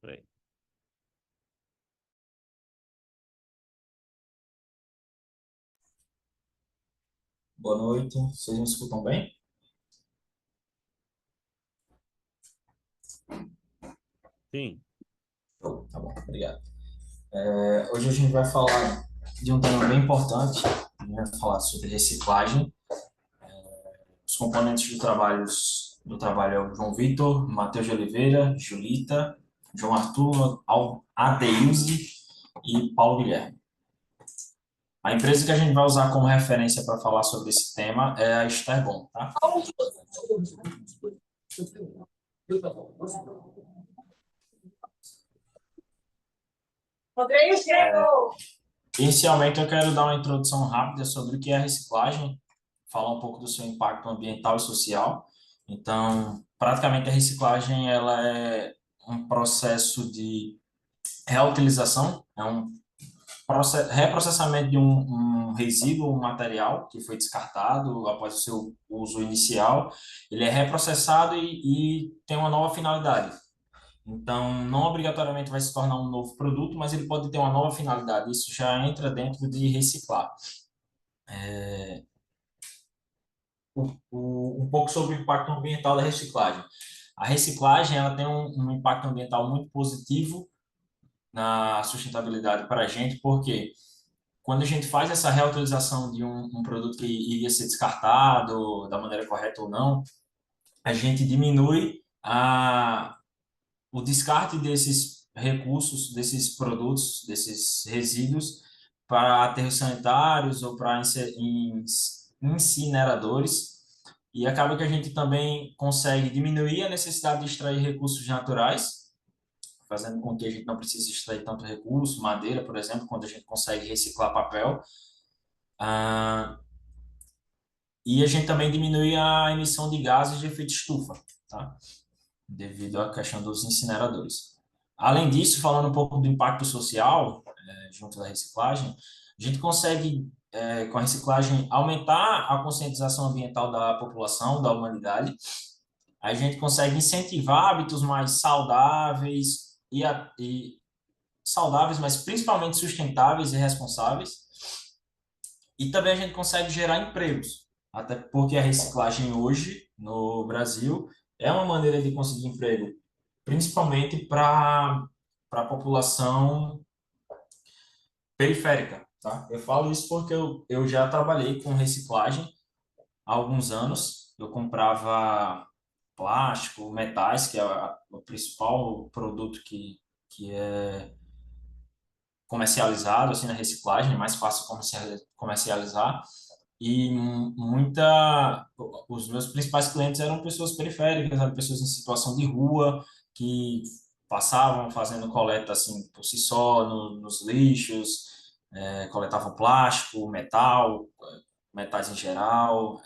Peraí. Boa noite, vocês me escutam bem? Sim, Tá bom, obrigado. Hoje a gente vai falar de um tema bem importante, a gente vai falar sobre reciclagem. Os componentes do trabalho é o João Vitor, Matheus de Oliveira, Julita, João Arthur, Adeilze e Paulo Guilherme. A empresa que a gente vai usar como referência para falar sobre esse tema é a Esterbon, tá? Rodrigo chegou! Inicialmente, eu quero dar uma introdução rápida sobre o que é reciclagem, falar um pouco do seu impacto ambiental e social. Então, praticamente a reciclagem ela é um processo de reutilização, é um reprocessamento de um resíduo, um material que foi descartado após o seu uso inicial. Ele é reprocessado e tem uma nova finalidade. Então, não obrigatoriamente vai se tornar um novo produto, mas ele pode ter uma nova finalidade. Isso já entra dentro de reciclar. Um pouco sobre o impacto ambiental da reciclagem. A reciclagem ela tem um impacto ambiental muito positivo na sustentabilidade para a gente, porque quando a gente faz essa reutilização de um produto que iria ser descartado da maneira correta ou não, a gente diminui o descarte desses recursos, desses produtos, desses resíduos para aterros sanitários ou para incineradores. E acaba que a gente também consegue diminuir a necessidade de extrair recursos naturais, fazendo com que a gente não precise extrair tanto recurso, madeira, por exemplo, quando a gente consegue reciclar papel. Ah, e a gente também diminui a emissão de gases de efeito estufa, tá? Devido à questão dos incineradores. Além disso, falando um pouco do impacto social, junto da reciclagem, a gente consegue, com a reciclagem, aumentar a conscientização ambiental da população, da humanidade. A gente consegue incentivar hábitos mais saudáveis e saudáveis, mas principalmente sustentáveis e responsáveis. E também a gente consegue gerar empregos, até porque a reciclagem hoje, no Brasil, é uma maneira de conseguir emprego, principalmente para a população periférica, tá? Eu falo isso porque eu já trabalhei com reciclagem há alguns anos. Eu comprava plástico, metais, que é o principal produto que é comercializado assim na reciclagem, é mais fácil comercializar. E os meus principais clientes eram pessoas periféricas, eram pessoas em situação de rua, que passavam fazendo coleta assim por si só nos lixos, coletavam plástico, metal, metais em geral,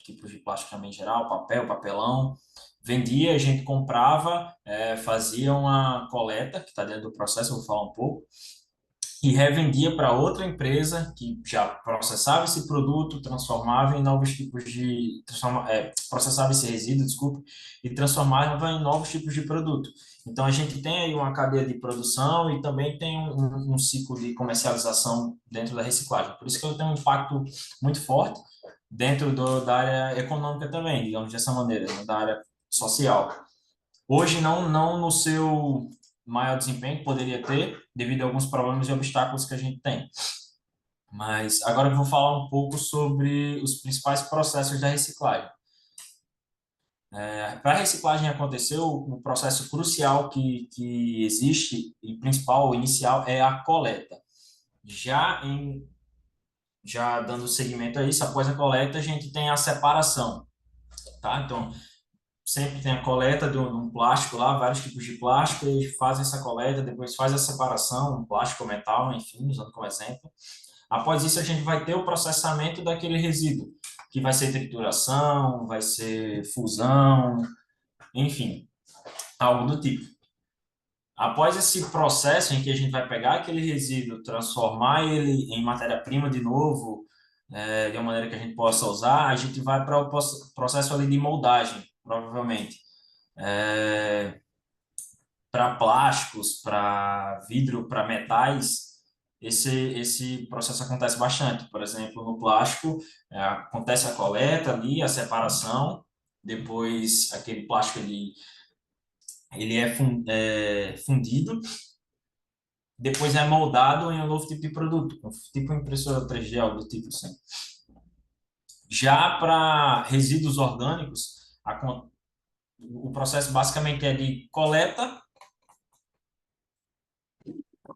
tipos de plástico também em geral, papel, papelão. Vendia, a gente comprava, fazia uma coleta, que está dentro do processo, eu vou falar um pouco, e revendia para outra empresa que já processava esse produto, transformava em novos tipos de processava esse resíduo, desculpe, e transformava em novos tipos de produto. Então a gente tem aí uma cadeia de produção e também tem um ciclo de comercialização dentro da reciclagem. Por isso que eu tenho um impacto muito forte dentro da área econômica também, digamos dessa maneira, né, da área social. Hoje não no seu maior desempenho que poderia ter, devido a alguns problemas e obstáculos que a gente tem. Mas agora eu vou falar um pouco sobre os principais processos da reciclagem. Para a reciclagem acontecer, o processo crucial que existe, e principal, o inicial, é a coleta. Já, já dando seguimento a isso, após a coleta, a gente tem a separação. Tá? Então, sempre tem a coleta de um plástico lá, vários tipos de plástico, e faz essa coleta, depois faz a separação, um plástico, metal, enfim, usando como exemplo. Após isso, a gente vai ter o processamento daquele resíduo, que vai ser trituração, vai ser fusão, enfim, algo do tipo. Após esse processo em que a gente vai pegar aquele resíduo, transformar ele em matéria-prima de novo, de uma maneira que a gente possa usar, a gente vai para o processo ali de moldagem, provavelmente. para plásticos, para vidro, para metais, esse processo acontece bastante. Por exemplo, no plástico, acontece a coleta ali, a separação, depois aquele plástico ele é fundido, depois é moldado em um novo tipo de produto, tipo impressora 3D, algo do tipo assim. Já para resíduos orgânicos, o processo basicamente é de coleta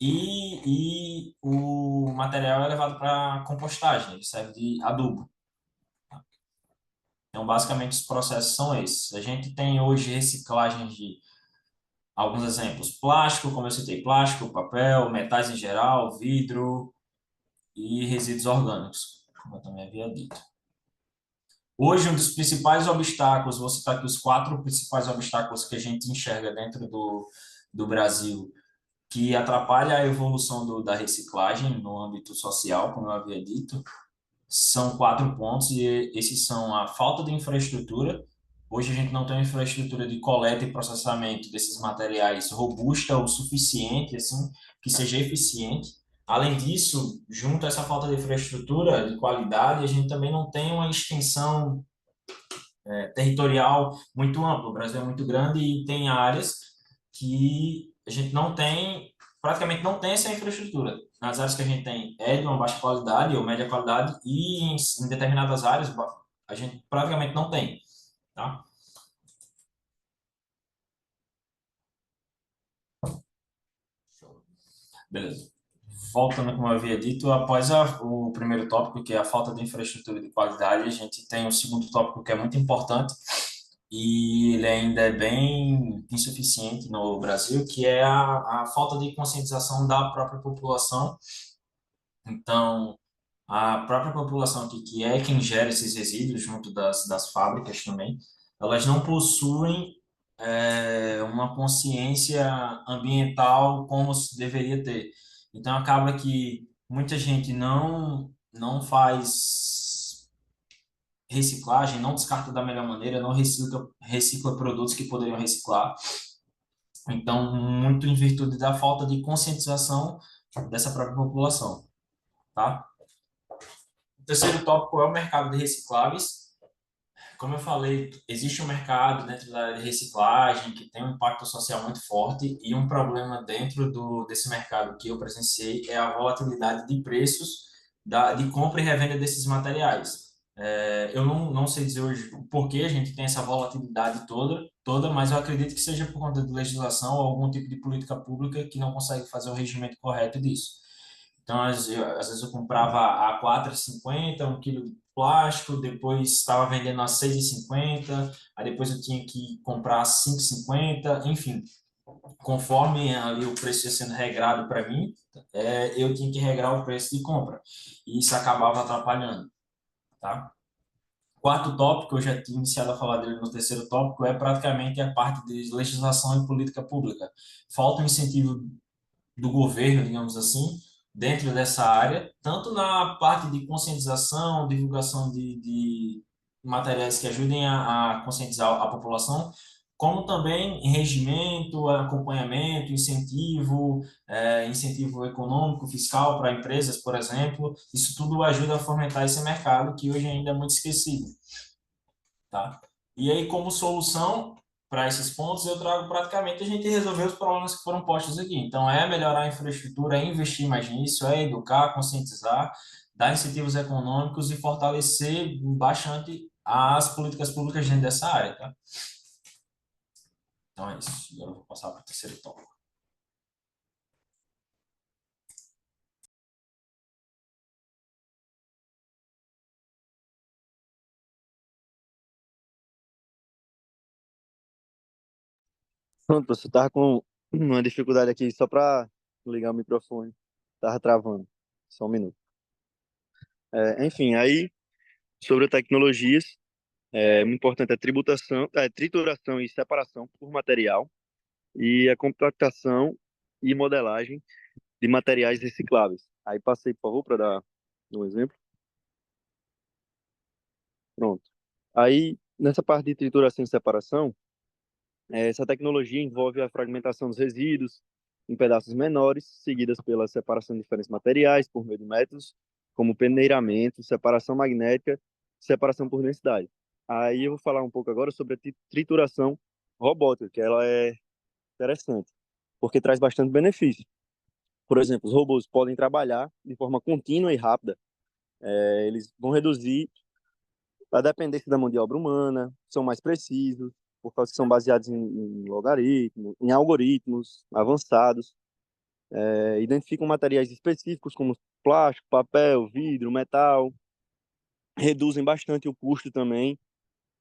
e o material é levado para compostagem, ele serve de adubo. Então, basicamente, os processos são esses. A gente tem hoje reciclagem de alguns exemplos: plástico, como eu citei, plástico, papel, metais em geral, vidro e resíduos orgânicos, como eu também havia dito. Hoje, um dos principais obstáculos, vou citar aqui os quatro principais obstáculos que a gente enxerga dentro do Brasil, que atrapalha a evolução da reciclagem no âmbito social, como eu havia dito, são quatro pontos, e esses são a falta de infraestrutura. Hoje a gente não tem uma infraestrutura de coleta e processamento desses materiais robusta o suficiente, assim, que seja eficiente. Além disso, junto a essa falta de infraestrutura de qualidade, a gente também não tem uma extensão territorial muito ampla. O Brasil é muito grande e tem áreas que a gente não tem, praticamente não tem essa infraestrutura. Nas áreas que a gente tem é de uma baixa qualidade ou média qualidade e em determinadas áreas a gente praticamente não tem, tá? Beleza. Voltando, como eu havia dito, após o primeiro tópico, que é a falta de infraestrutura de qualidade, a gente tem o segundo tópico, que é muito importante, e ele ainda é bem insuficiente no Brasil, que é a falta de conscientização da própria população. Então, a própria população aqui, que é quem gera esses resíduos junto das fábricas também, elas não possuem uma consciência ambiental como se deveria ter. Então, acaba que muita gente não faz reciclagem, não descarta da melhor maneira, não recicla produtos que poderiam reciclar. Então, muito em virtude da falta de conscientização dessa própria população, tá? O terceiro tópico é o mercado de recicláveis. Como eu falei, existe um mercado dentro da área de reciclagem que tem um impacto social muito forte e um problema dentro desse mercado que eu presenciei é a volatilidade de preços de compra e revenda desses materiais. Eu não sei dizer hoje o porquê a gente tem essa volatilidade toda, mas eu acredito que seja por conta de legislação ou algum tipo de política pública que não consegue fazer o regimento correto disso. Então, às vezes eu comprava a 4,50 um quilo de plástico, depois estava vendendo a 6,50, aí depois eu tinha que comprar a 5,50, enfim, conforme ali o preço ia sendo regrado para mim, eu tinha que regrar o preço de compra, e isso acabava atrapalhando, tá? Quarto tópico, eu já tinha iniciado a falar dele no terceiro tópico, é praticamente a parte de legislação e política pública. Falta um incentivo do governo, digamos assim, dentro dessa área, tanto na parte de conscientização, divulgação de materiais que ajudem a conscientizar a população, como também em regimento, acompanhamento, incentivo, incentivo econômico, fiscal para empresas, por exemplo. Isso tudo ajuda a fomentar esse mercado que hoje ainda é muito esquecido, tá? E aí, como solução para esses pontos, eu trago praticamente a gente resolver os problemas que foram postos aqui. Então, é melhorar a infraestrutura, é investir mais nisso, é educar, conscientizar, dar incentivos econômicos e fortalecer bastante as políticas públicas dentro dessa área, tá? Então, é isso. Agora eu vou passar para o terceiro tópico. Pronto, você tava com uma dificuldade aqui só para ligar o microfone. Tava travando. Só um minuto. Enfim, aí sobre tecnologias, muito importante a trituração e separação por material e a compactação e modelagem de materiais recicláveis. Aí passei, por favor, para dar um exemplo. Pronto. Aí, nessa parte de trituração e separação, Essa tecnologia envolve a fragmentação dos resíduos em pedaços menores, seguidas pela separação de diferentes materiais por meio de métodos como peneiramento, separação magnética, separação por densidade. Aí eu vou falar um pouco agora sobre a trituração robótica, que ela é interessante, porque traz bastante benefício. Por exemplo, os robôs podem trabalhar de forma contínua e rápida. Eles vão reduzir a dependência da mão de obra humana, são mais precisos, por causa que são baseados em logaritmos, em algoritmos avançados, identificam materiais específicos como plástico, papel, vidro, metal, reduzem bastante o custo também,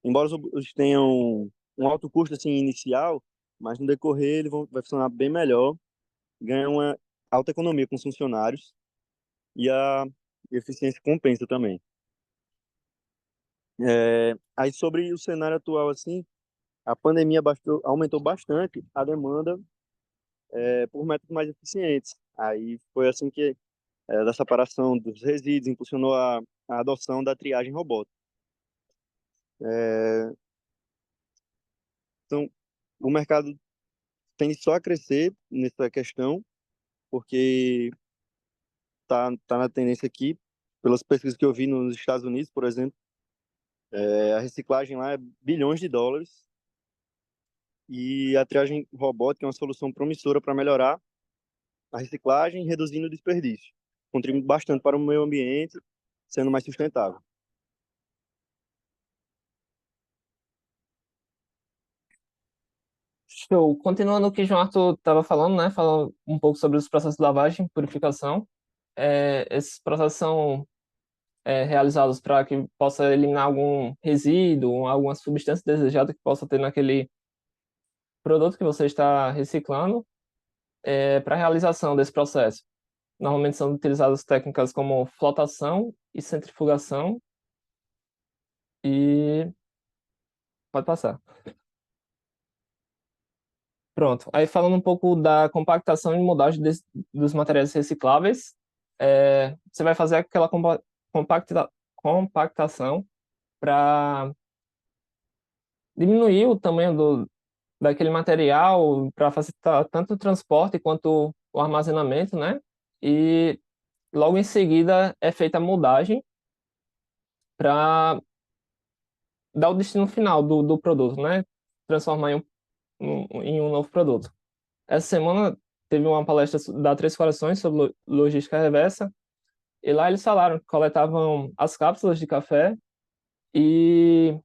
embora os robôs tenham um alto custo assim inicial, mas no decorrer vai funcionar bem melhor, ganham uma alta economia com os funcionários e a eficiência compensa também. Aí sobre o cenário atual assim, a pandemia aumentou bastante a demanda por métodos mais eficientes. Aí foi assim que da separação dos resíduos impulsionou a adoção da triagem robótica. É, então, o mercado tende só a crescer nessa questão, porque tá na tendência aqui, pelas pesquisas que eu vi nos Estados Unidos, por exemplo, a reciclagem lá é bilhões de dólares e a triagem robótica é uma solução promissora para melhorar a reciclagem, reduzindo o desperdício, contribui bastante para o meio ambiente, sendo mais sustentável. Show. Continuando o que o João Arthur estava falando, né? Falando um pouco sobre os processos de lavagem, purificação. Esses processos são realizados para que possa eliminar algum resíduo, alguma substância desejada que possa ter naquele produto que você está reciclando, para a realização desse processo. Normalmente são utilizadas técnicas como flotação e centrifugação e pode passar. Pronto. Aí falando um pouco da compactação e moldagem dos materiais recicláveis, você vai fazer aquela compactação para diminuir o tamanho daquele material, para facilitar tanto o transporte quanto o armazenamento, né? E logo em seguida é feita a moldagem para dar o destino final do produto, né? Transformar em um novo produto. Essa semana teve uma palestra da Três Corações sobre logística reversa, e lá eles falaram que coletavam as cápsulas de café e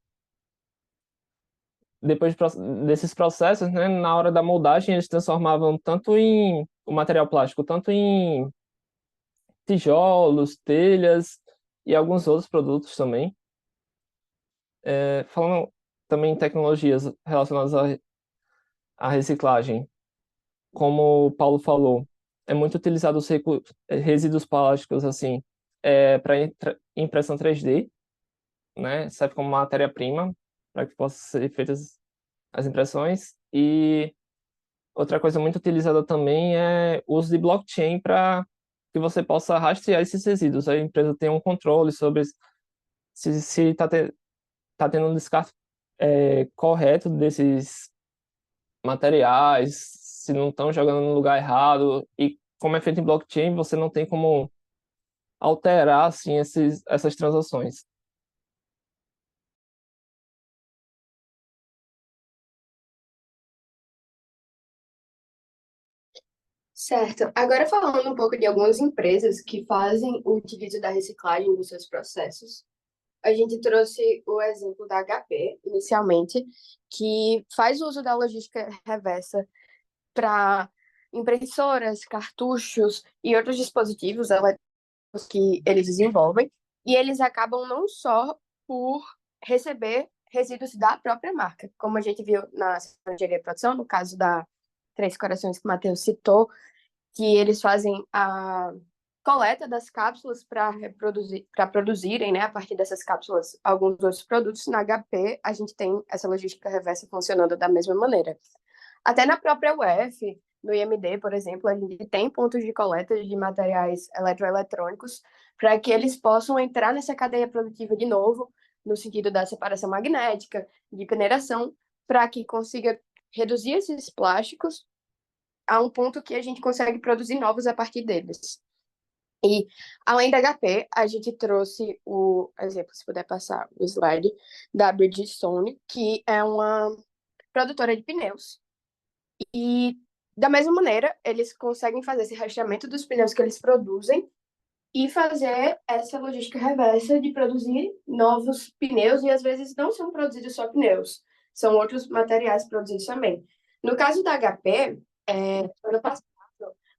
depois desses processos, né, na hora da moldagem, eles transformavam tanto em o material plástico, tanto em tijolos, telhas e alguns outros produtos também. Falando também em tecnologias relacionadas à reciclagem, como o Paulo falou, é muito utilizado os resíduos plásticos assim para impressão 3D, né? Serve como matéria-prima para que possam ser feitas as impressões. E outra coisa muito utilizada também é o uso de blockchain para que você possa rastrear esses resíduos. A empresa tem um controle sobre se tá tendo um descarte correto desses materiais, se não estão jogando no lugar errado. E como é feito em blockchain, você não tem como alterar assim, essas transações. Certo. Agora falando um pouco de algumas empresas que fazem o utilizo da reciclagem nos seus processos, a gente trouxe o exemplo da HP, inicialmente, que faz uso da logística reversa para impressoras, cartuchos e outros dispositivos eletrônicos que eles desenvolvem, e eles acabam não só por receber resíduos da própria marca, como a gente viu na engenharia de produção, no caso da Três Corações que o Matheus citou, que eles fazem a coleta das cápsulas para produzirem, né, a partir dessas cápsulas, alguns outros produtos. Na HP, a gente tem essa logística reversa funcionando da mesma maneira. Até na própria UF, no IMD, por exemplo, a gente tem pontos de coleta de materiais eletroeletrônicos para que eles possam entrar nessa cadeia produtiva de novo, no sentido da separação magnética, de peneiração, para que consiga reduzir esses plásticos a um ponto que a gente consegue produzir novos a partir deles. E, além da HP, a gente trouxe o exemplo, se puder passar o slide, da Bridgestone, que é uma produtora de pneus. E, da mesma maneira, eles conseguem fazer esse rastreamento dos pneus que eles produzem e fazer essa logística reversa de produzir novos pneus, e às vezes não são produzidos só pneus, são outros materiais produzidos também. No caso da HP, ano passado,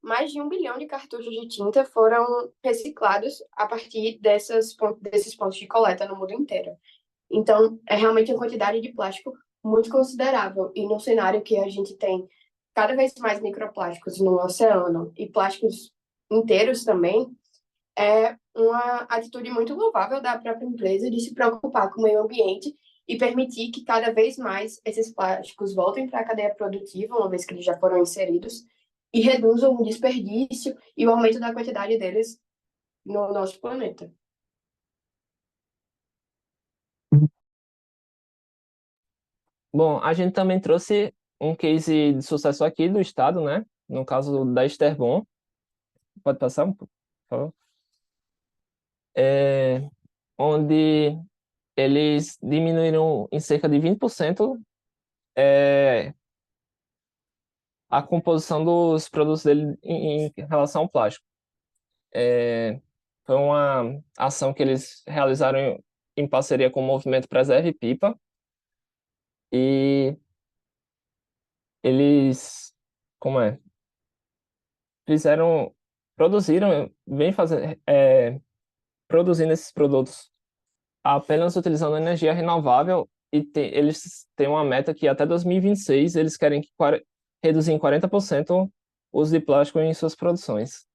mais de 1 bilhão de cartuchos de tinta foram reciclados a partir desses pontos de coleta no mundo inteiro. Então, é realmente uma quantidade de plástico muito considerável. E no cenário que a gente tem cada vez mais microplásticos no oceano e plásticos inteiros também, é uma atitude muito louvável da própria empresa de se preocupar com o meio ambiente e permitir que cada vez mais esses plásticos voltem para a cadeia produtiva, uma vez que eles já foram inseridos, e reduzam o desperdício e o aumento da quantidade deles no nosso planeta. Bom, a gente também trouxe um case de sucesso aqui do estado, né? No caso da Esterbon. Pode passar por favor? Onde eles diminuíram em cerca de 20% a composição dos produtos dele em relação ao plástico. Foi uma ação que eles realizaram em parceria com o movimento Preserve Pipa, e eles, produzindo esses produtos apenas utilizando energia renovável, e eles têm uma meta que até 2026 eles querem reduzir em 40% o uso de plástico em suas produções.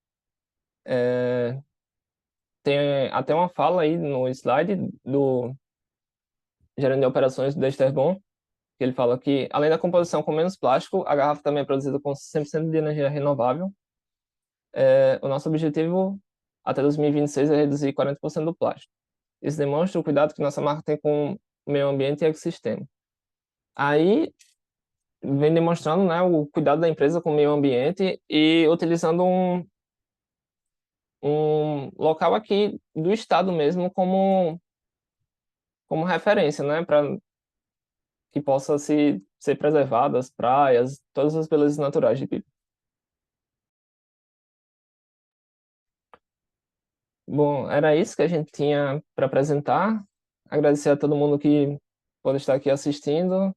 Tem até uma fala aí no slide do gerente de operações do Esterbon, que ele fala que, além da composição com menos plástico, a garrafa também é produzida com 100% de energia renovável. O nosso objetivo até 2026 é reduzir 40% do plástico. Isso demonstra o cuidado que nossa marca tem com o meio ambiente e ecossistema. Aí vem demonstrando, né, o cuidado da empresa com o meio ambiente e utilizando um local aqui do estado mesmo como referência, né, para que possa ser preservado as praias, todas as belezas naturais de Pipa. Bom, era isso que a gente tinha para apresentar. Agradecer a todo mundo que pode estar aqui assistindo.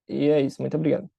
E é isso. Muito obrigado.